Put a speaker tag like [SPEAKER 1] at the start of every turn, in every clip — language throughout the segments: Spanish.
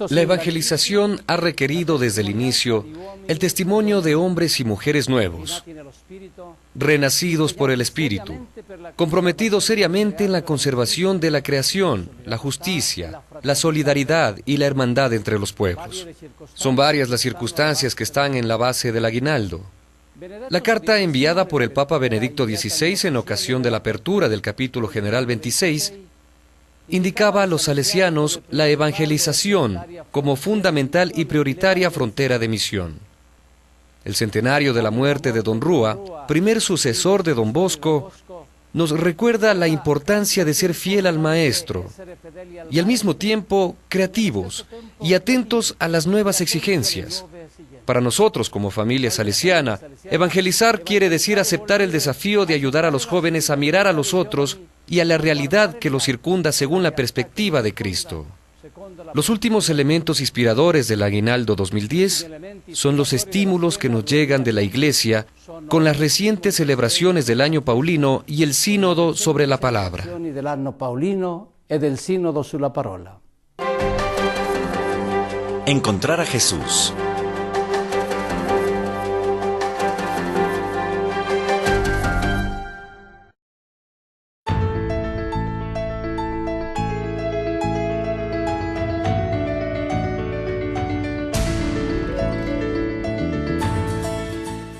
[SPEAKER 1] La evangelización ha requerido desde el inicio el testimonio de hombres y mujeres nuevos, renacidos por el Espíritu, comprometidos seriamente en la conservación de la creación, la justicia, la solidaridad y la hermandad entre los pueblos. Son varias las circunstancias que están en la base del aguinaldo. La carta enviada por el Papa Benedicto XVI en ocasión de la apertura del capítulo general 26 indicaba a los salesianos la evangelización como fundamental y prioritaria frontera de misión. El centenario de la muerte de Don Rúa, primer sucesor de Don Bosco, nos recuerda la importancia de ser fiel al Maestro y al mismo tiempo creativos y atentos a las nuevas exigencias. Para nosotros, como familia salesiana, evangelizar quiere decir aceptar el desafío de ayudar a los jóvenes a mirar a los otros y a la realidad que los circunda según la perspectiva de Cristo. Los últimos elementos inspiradores del Aguinaldo 2010 son los estímulos que nos llegan de la Iglesia con las recientes celebraciones del Año Paulino y el Sínodo sobre la Palabra.
[SPEAKER 2] Encontrar a Jesús.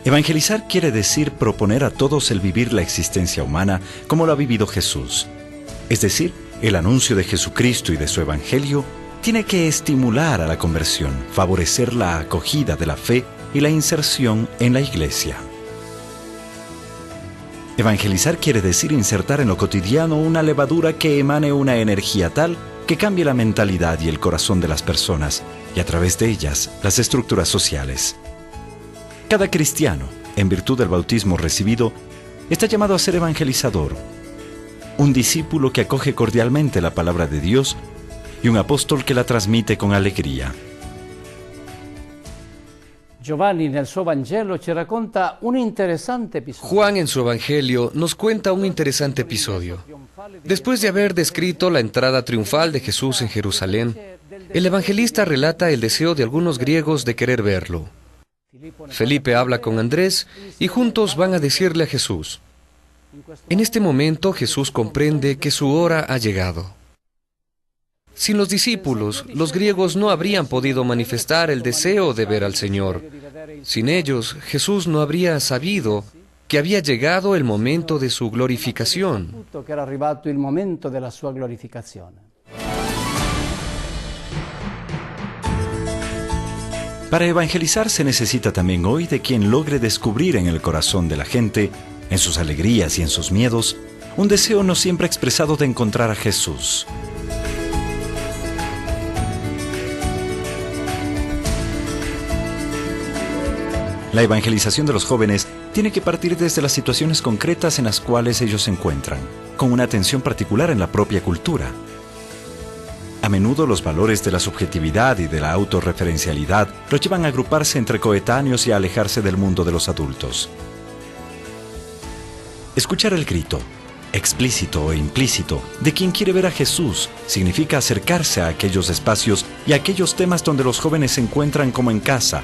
[SPEAKER 2] Evangelizar quiere decir proponer a todos el vivir la existencia humana como lo ha vivido Jesús. Es decir, el anuncio de Jesucristo y de su Evangelio tiene que estimular a la conversión, favorecer la acogida de la fe y la inserción en la Iglesia. Evangelizar quiere decir insertar en lo cotidiano una levadura que emane una energía tal que cambie la mentalidad y el corazón de las personas y a través de ellas las estructuras sociales. Cada cristiano, en virtud del bautismo recibido, está llamado a ser evangelizador, un discípulo que acoge cordialmente la palabra de Dios y un apóstol que la transmite con alegría.
[SPEAKER 1] Juan en su Evangelio nos cuenta un interesante episodio. Después de haber descrito la entrada triunfal de Jesús en Jerusalén, el evangelista relata el deseo de algunos griegos de querer verlo. Felipe habla con Andrés y juntos van a decirle a Jesús. En este momento Jesús comprende que su hora ha llegado. Sin los discípulos, los griegos no habrían podido manifestar el deseo de ver al Señor. Sin ellos, Jesús no habría sabido que había llegado el momento de su glorificación.
[SPEAKER 2] Para evangelizar se necesita también hoy de quien logre descubrir en el corazón de la gente, en sus alegrías y en sus miedos, un deseo no siempre expresado de encontrar a Jesús. La evangelización de los jóvenes tiene que partir desde las situaciones concretas en las cuales ellos se encuentran, con una atención particular en la propia cultura. A menudo los valores de la subjetividad y de la autorreferencialidad los llevan a agruparse entre coetáneos y a alejarse del mundo de los adultos. Escuchar el grito, explícito o implícito, de quien quiere ver a Jesús significa acercarse a aquellos espacios y a aquellos temas donde los jóvenes se encuentran como en casa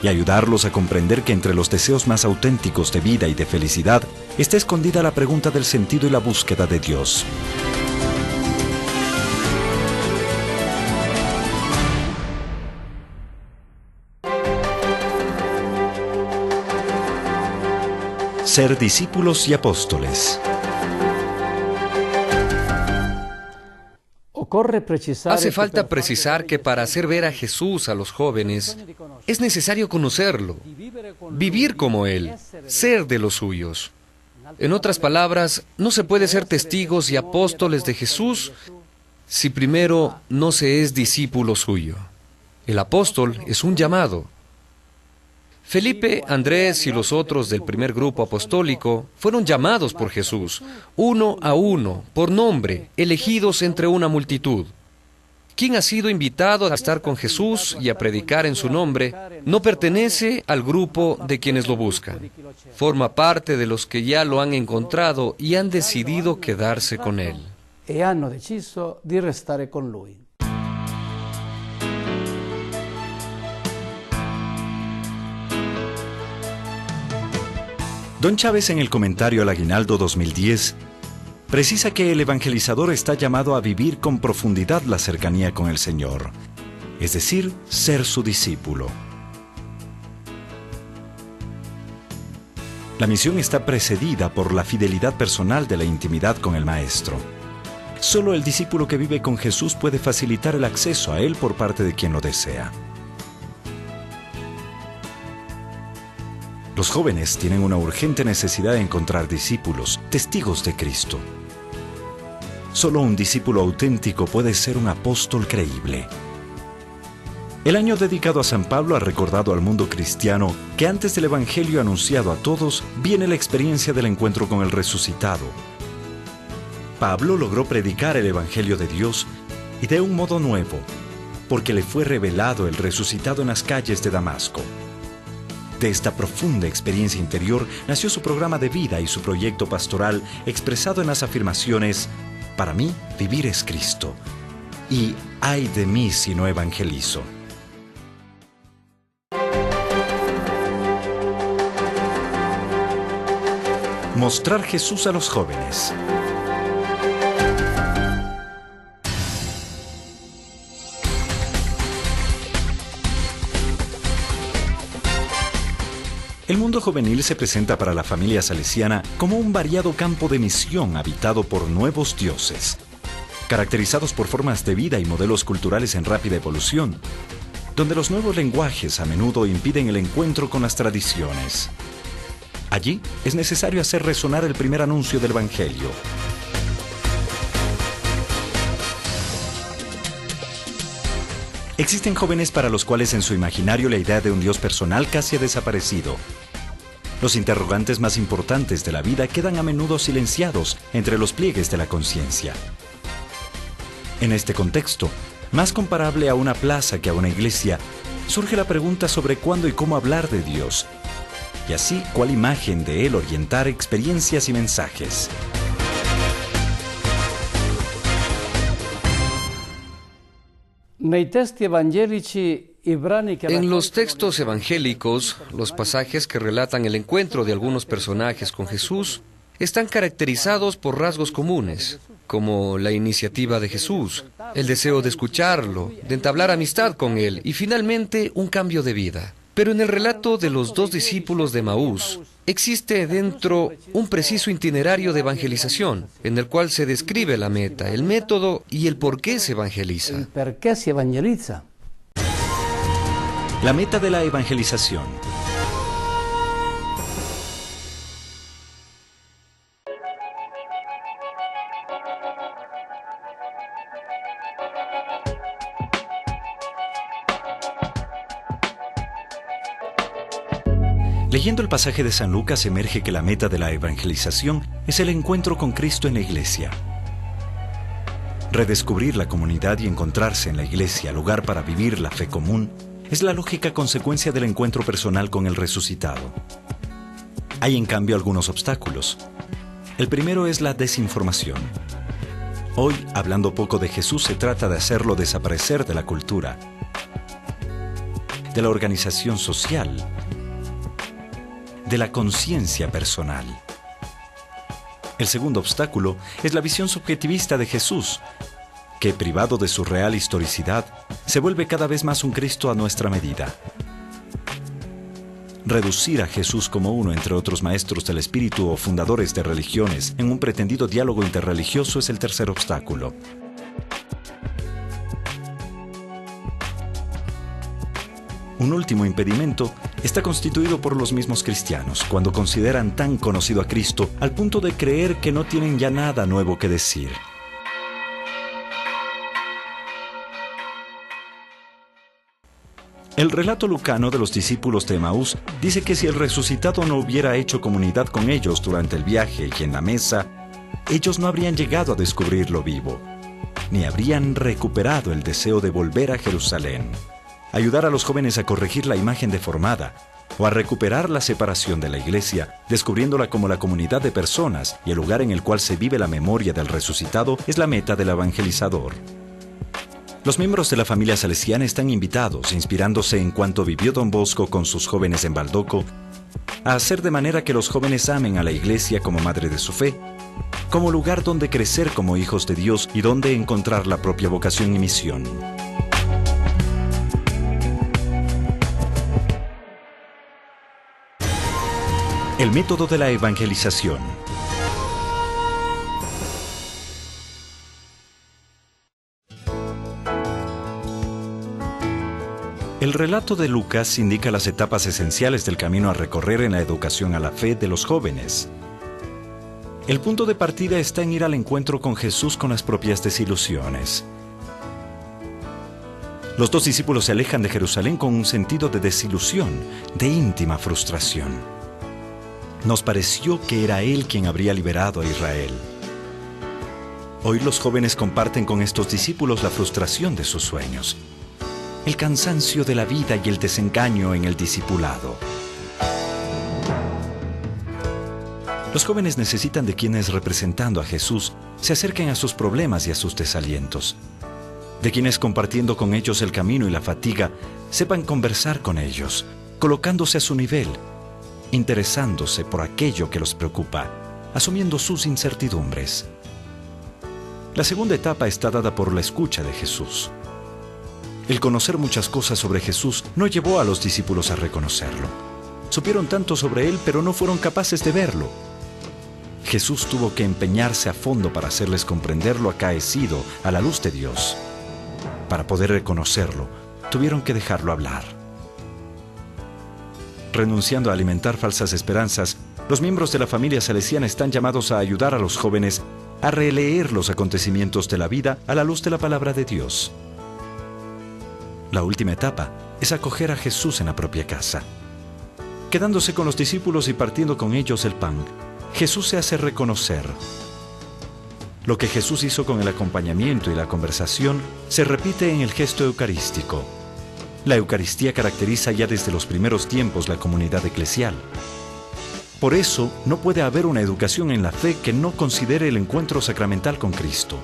[SPEAKER 2] y ayudarlos a comprender que entre los deseos más auténticos de vida y de felicidad está escondida la pregunta del sentido y la búsqueda de Dios. Ser discípulos y apóstoles.
[SPEAKER 1] Hace falta precisar que para hacer ver a Jesús a los jóvenes es necesario conocerlo, vivir como Él, ser de los suyos. En otras palabras, no se puede ser testigos y apóstoles de Jesús si primero no se es discípulo suyo. El apóstol es un llamado. Felipe, Andrés y los otros del primer grupo apostólico fueron llamados por Jesús, uno a uno, por nombre, elegidos entre una multitud. Quien ha sido invitado a estar con Jesús y a predicar en su nombre, no pertenece al grupo de quienes lo buscan. Forma parte de los que ya lo han encontrado y han decidido quedarse con Él.
[SPEAKER 2] Don Chávez, en el comentario al Aguinaldo 2010, precisa que el evangelizador está llamado a vivir con profundidad la cercanía con el Señor, es decir, ser su discípulo. La misión está precedida por la fidelidad personal de la intimidad con el Maestro. Solo el discípulo que vive con Jesús puede facilitar el acceso a Él por parte de quien lo desea. Los jóvenes tienen una urgente necesidad de encontrar discípulos, testigos de Cristo. Solo un discípulo auténtico puede ser un apóstol creíble. El año dedicado a San Pablo ha recordado al mundo cristiano que antes del Evangelio anunciado a todos viene la experiencia del encuentro con el resucitado. Pablo logró predicar el Evangelio de Dios y de un modo nuevo, porque le fue revelado el resucitado en las calles de Damasco. De esta profunda experiencia interior nació su programa de vida y su proyecto pastoral expresado en las afirmaciones: para mí, vivir es Cristo, y ay de mí si no evangelizo. Mostrar Jesús a los jóvenes. El mundo juvenil se presenta para la familia salesiana como un variado campo de misión habitado por nuevos dioses, caracterizados por formas de vida y modelos culturales en rápida evolución, donde los nuevos lenguajes a menudo impiden el encuentro con las tradiciones. Allí es necesario hacer resonar el primer anuncio del Evangelio. Existen jóvenes para los cuales en su imaginario la idea de un Dios personal casi ha desaparecido. Los interrogantes más importantes de la vida quedan a menudo silenciados entre los pliegues de la conciencia. En este contexto, más comparable a una plaza que a una iglesia, surge la pregunta sobre cuándo y cómo hablar de Dios, y así cuál imagen de Él orientar experiencias y mensajes.
[SPEAKER 1] En los textos evangélicos, los pasajes que relatan el encuentro de algunos personajes con Jesús están caracterizados por rasgos comunes, como la iniciativa de Jesús, el deseo de escucharlo, de entablar amistad con Él y finalmente un cambio de vida. Pero en el relato de los dos discípulos de Emaús, existe dentro un preciso itinerario de evangelización, en el cual se describe la meta, el método y el por qué se evangeliza.
[SPEAKER 2] La meta de la evangelización. Leyendo el pasaje de San Lucas emerge que la meta de la evangelización es el encuentro con Cristo en la iglesia. Redescubrir la comunidad y encontrarse en la iglesia, lugar para vivir la fe común, es la lógica consecuencia del encuentro personal con el resucitado. Hay en cambio algunos obstáculos. El primero es la desinformación. Hoy, hablando poco de Jesús, se trata de hacerlo desaparecer de la cultura, de la organización social, de la conciencia personal. El segundo obstáculo es la visión subjetivista de Jesús, que, privado de su real historicidad, se vuelve cada vez más un Cristo a nuestra medida. Reducir a Jesús como uno entre otros maestros del espíritu o fundadores de religiones en un pretendido diálogo interreligioso es el tercer obstáculo. Un último impedimento está constituido por los mismos cristianos, cuando consideran tan conocido a Cristo al punto de creer que no tienen ya nada nuevo que decir. El relato lucano de los discípulos de Emaús dice que si el resucitado no hubiera hecho comunidad con ellos durante el viaje y en la mesa, ellos no habrían llegado a descubrirlo vivo, ni habrían recuperado el deseo de volver a Jerusalén. Ayudar a los jóvenes a corregir la imagen deformada o a recuperar la separación de la iglesia, descubriéndola como la comunidad de personas y el lugar en el cual se vive la memoria del resucitado, es la meta del evangelizador. Los miembros de la familia salesiana están invitados, inspirándose en cuanto vivió Don Bosco con sus jóvenes en Baldoco, a hacer de manera que los jóvenes amen a la Iglesia como madre de su fe, como lugar donde crecer como hijos de Dios y donde encontrar la propia vocación y misión. El método de la evangelización. El relato de Lucas indica las etapas esenciales del camino a recorrer en la educación a la fe de los jóvenes. El punto de partida está en ir al encuentro con Jesús con las propias desilusiones. Los dos discípulos se alejan de Jerusalén con un sentido de desilusión, de íntima frustración. Nos pareció que era Él quien habría liberado a Israel. Hoy los jóvenes comparten con estos discípulos la frustración de sus sueños, el cansancio de la vida y el desengaño en el discipulado. Los jóvenes necesitan de quienes, representando a Jesús, se acerquen a sus problemas y a sus desalientos, de quienes, compartiendo con ellos el camino y la fatiga, sepan conversar con ellos, colocándose a su nivel, interesándose por aquello que los preocupa, asumiendo sus incertidumbres. La segunda etapa está dada por la escucha de Jesús. El conocer muchas cosas sobre Jesús no llevó a los discípulos a reconocerlo. Supieron tanto sobre Él, pero no fueron capaces de verlo. Jesús tuvo que empeñarse a fondo para hacerles comprender lo acaecido a la luz de Dios. Para poder reconocerlo, tuvieron que dejarlo hablar. Renunciando a alimentar falsas esperanzas, los miembros de la familia salesiana están llamados a ayudar a los jóvenes a releer los acontecimientos de la vida a la luz de la palabra de Dios. La última etapa es acoger a Jesús en la propia casa. Quedándose con los discípulos y partiendo con ellos el pan, Jesús se hace reconocer. Lo que Jesús hizo con el acompañamiento y la conversación se repite en el gesto eucarístico. La Eucaristía caracteriza ya desde los primeros tiempos la comunidad eclesial. Por eso, no puede haber una educación en la fe que no considere el encuentro sacramental con Cristo.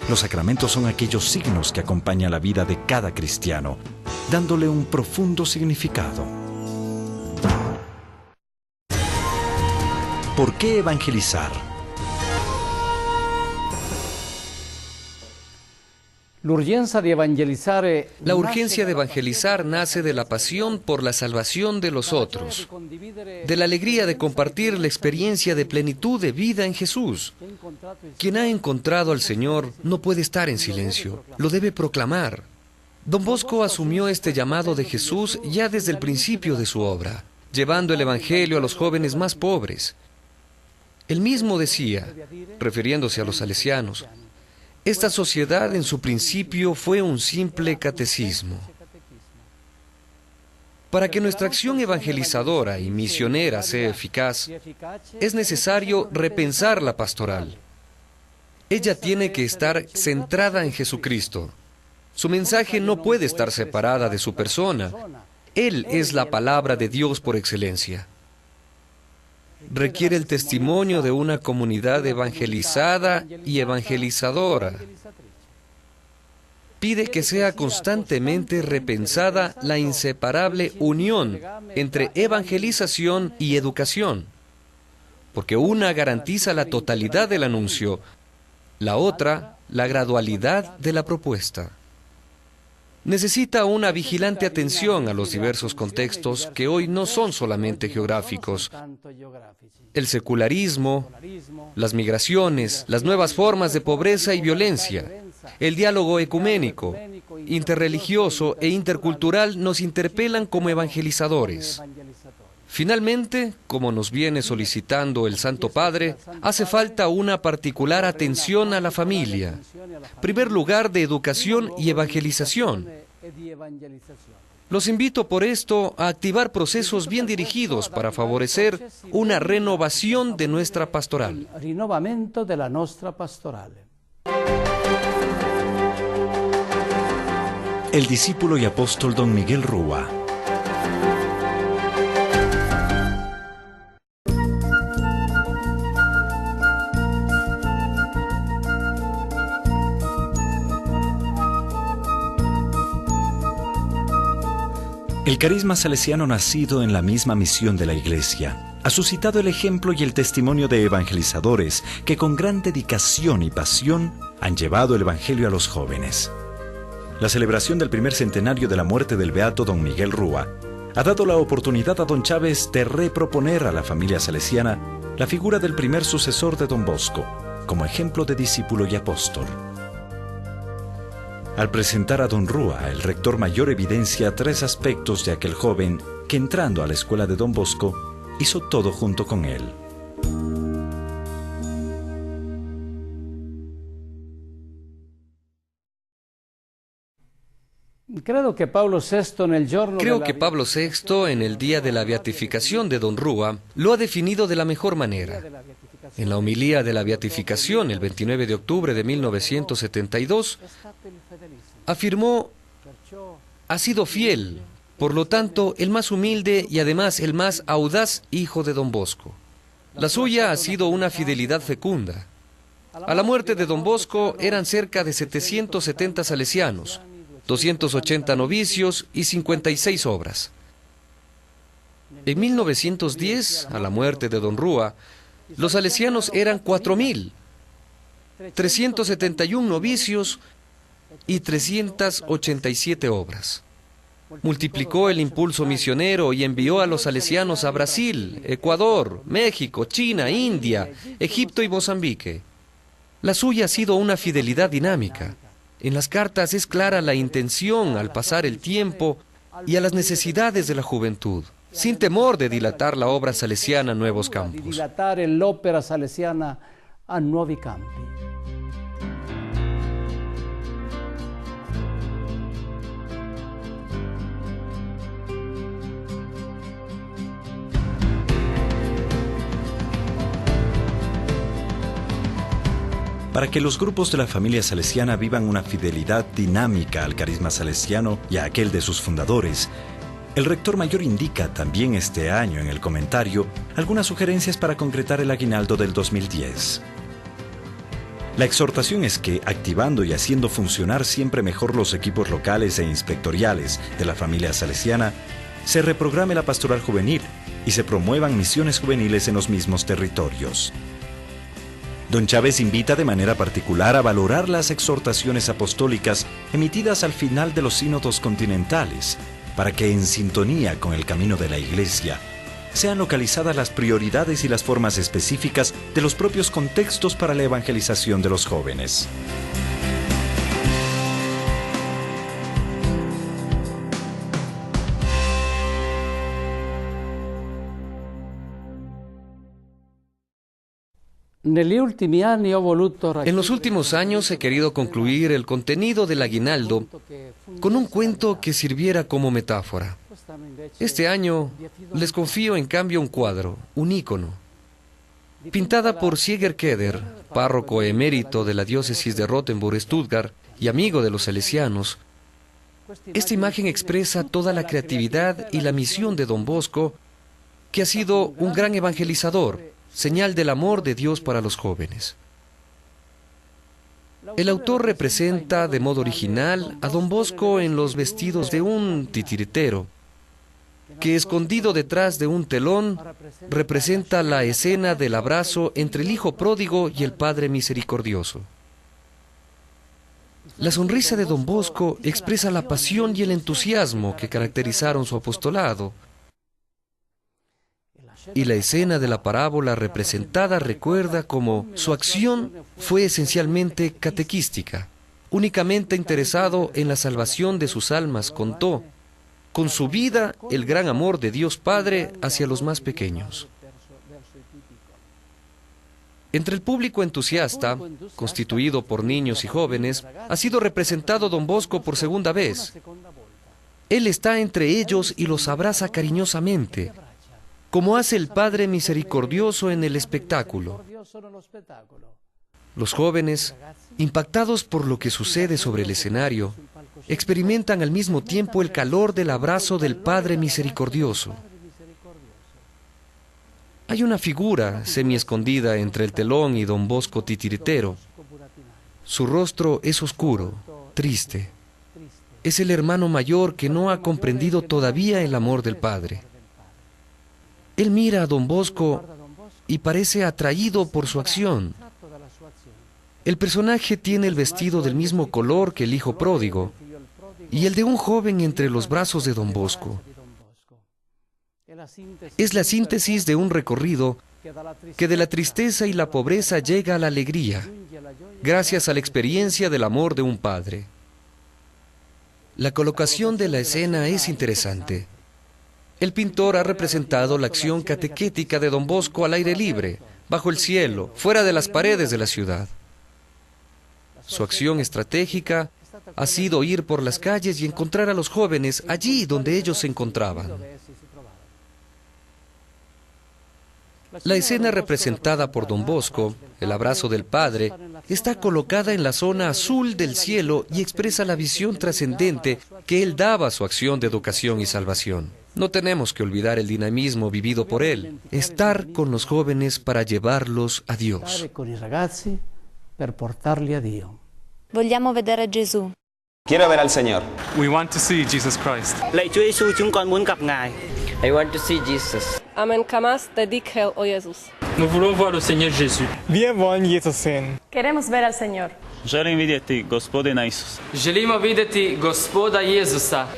[SPEAKER 2] Los sacramentos son aquellos signos que acompañan la vida de cada cristiano, dándole un profundo significado. ¿Por qué evangelizar?
[SPEAKER 1] La urgencia de evangelizar nace de la pasión por la salvación de los otros, de la alegría de compartir la experiencia de plenitud de vida en Jesús. Quien ha encontrado al Señor no puede estar en silencio, lo debe proclamar. Don Bosco asumió este llamado de Jesús ya desde el principio de su obra, llevando el Evangelio a los jóvenes más pobres. Él mismo decía, refiriéndose a los salesianos, esta sociedad en su principio fue un simple catecismo. Para que nuestra acción evangelizadora y misionera sea eficaz, es necesario repensar la pastoral. Ella tiene que estar centrada en Jesucristo. Su mensaje no puede estar separada de su persona. Él es la palabra de Dios por excelencia. Requiere el testimonio de una comunidad evangelizada y evangelizadora. Pide que sea constantemente repensada la inseparable unión entre evangelización y educación, porque una garantiza la totalidad del anuncio, la otra, la gradualidad de la propuesta. Necesita una vigilante atención a los diversos contextos que hoy no son solamente geográficos. El secularismo, las migraciones, las nuevas formas de pobreza y violencia, el diálogo ecuménico, interreligioso e intercultural nos interpelan como evangelizadores. Finalmente, como nos viene solicitando el Santo Padre, hace falta una particular atención a la familia, primer lugar de educación y evangelización. Los invito por esto a activar procesos bien dirigidos para favorecer una renovación de nuestra pastoral.
[SPEAKER 2] El discípulo y apóstol Don Miguel Rúa. El carisma salesiano, nacido en la misma misión de la Iglesia, ha suscitado el ejemplo y el testimonio de evangelizadores que con gran dedicación y pasión han llevado el Evangelio a los jóvenes. La celebración del primer centenario de la muerte del beato don Miguel Rúa ha dado la oportunidad a don Chávez de reproponer a la familia salesiana la figura del primer sucesor de don Bosco, como ejemplo de discípulo y apóstol. Al presentar a don Rúa, el rector mayor evidencia 3 aspectos de aquel joven que, entrando a la escuela de don Bosco, hizo todo junto con él.
[SPEAKER 3] Creo que Pablo VI
[SPEAKER 1] en el día de la beatificación de don Rúa lo ha definido de la mejor manera. En la homilía de la beatificación, el 29 de octubre de 1972, afirmó: ha sido fiel, por lo tanto, el más humilde y además el más audaz hijo de don Bosco. La suya ha sido una fidelidad fecunda. A la muerte de don Bosco eran cerca de 770 salesianos, 280 novicios y 56 obras. En 1910, a la muerte de don Rúa, los salesianos eran 4.000, 371 novicios y 387 obras. Multiplicó el impulso misionero y envió a los salesianos a Brasil, Ecuador, México, China, India, Egipto y Mozambique. La suya ha sido una fidelidad dinámica. En las cartas es clara la intención al pasar el tiempo y a las necesidades de la juventud, sin temor de dilatar la obra salesiana a nuevos campos.
[SPEAKER 3] Dilatar l'opera salesiana a nuovi campi.
[SPEAKER 2] Para que los grupos de la familia salesiana vivan una fidelidad dinámica al carisma salesiano y a aquel de sus fundadores, el rector mayor indica también este año en el comentario algunas sugerencias para concretar el aguinaldo del 2010. La exhortación es que, activando y haciendo funcionar siempre mejor los equipos locales e inspectoriales de la familia salesiana, se reprograme la pastoral juvenil y se promuevan misiones juveniles en los mismos territorios. Don Chávez invita de manera particular a valorar las exhortaciones apostólicas emitidas al final de los sínodos continentales, para que, en sintonía con el camino de la Iglesia, sean localizadas las prioridades y las formas específicas de los propios contextos para la evangelización de los jóvenes.
[SPEAKER 1] En los últimos años he querido concluir el contenido del aguinaldo con un cuento que sirviera como metáfora. Este año les confío en cambio un cuadro, un ícono, pintada por Sieger Keder, párroco emérito de la diócesis de Rothenburg-Stuttgart y amigo de los salesianos. Esta imagen expresa toda la creatividad y la misión de don Bosco, que ha sido un gran evangelizador, señal del amor de Dios para los jóvenes. El autor representa de modo original a don Bosco en los vestidos de un titiritero, que escondido detrás de un telón representa la escena del abrazo entre el hijo pródigo y el padre misericordioso. La sonrisa de don Bosco expresa la pasión y el entusiasmo que caracterizaron su apostolado, y la escena de la parábola representada recuerda cómo su acción fue esencialmente catequística. Únicamente interesado en la salvación de sus almas, contó con su vida el gran amor de Dios Padre hacia los más pequeños. Entre el público entusiasta, constituido por niños y jóvenes, ha sido representado don Bosco por segunda vez. Él está entre ellos y los abraza cariñosamente, como hace el Padre misericordioso en el espectáculo. Los jóvenes, impactados por lo que sucede sobre el escenario, experimentan al mismo tiempo el calor del abrazo del Padre misericordioso. Hay una figura semi-escondida entre el telón y don Bosco titiritero. Su rostro es oscuro, triste. es el hermano mayor que no ha comprendido todavía el amor del Padre. Él mira a Don Bosco y parece atraído por su acción. El personaje tiene el vestido del mismo color que el hijo pródigo y el de un joven entre los brazos de Don Bosco. Es la síntesis de un recorrido que de la tristeza y la pobreza llega a la alegría, gracias a la experiencia del amor de un padre. La colocación de la escena es interesante. El pintor ha representado la acción catequética de Don Bosco al aire libre, bajo el cielo, fuera de las paredes de la ciudad. Su acción estratégica ha sido ir por las calles y encontrar a los jóvenes allí donde ellos se encontraban. La escena representada por Don Bosco, el abrazo del Padre, está colocada en la zona azul del cielo y expresa la visión trascendente que él daba a su acción de educación y salvación. No tenemos que olvidar el dinamismo vivido por él, estar con los jóvenes para llevarlos a Dios.
[SPEAKER 4] Vogliamo vedere Gesù.
[SPEAKER 5] Quiero ver al Señor.
[SPEAKER 6] We want to see Jesus Christ.
[SPEAKER 7] Lạy Chúa Giêsu, chúng con muốn gặp Ngài.
[SPEAKER 8] I want to see Jesus.
[SPEAKER 9] Amen camas te dic hel, oh Jesús.
[SPEAKER 10] Nous voulons voir le Seigneur Jésus.
[SPEAKER 11] Wir wollen Jesus sehen.
[SPEAKER 9] Queremos ver al Señor.
[SPEAKER 12] Želim vidjeti Gospodina Isusa.
[SPEAKER 10] Želimo vidjeti Gospoda Jezusa.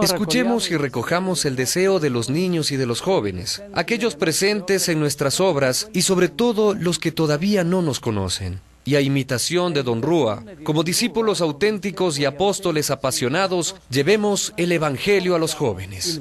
[SPEAKER 1] Escuchemos y recojamos el deseo de los niños y de los jóvenes, aquellos presentes en nuestras obras y sobre todo los que todavía no nos conocen. Y a imitación de Don Rúa, como discípulos auténticos y apóstoles apasionados, llevemos el Evangelio a los jóvenes.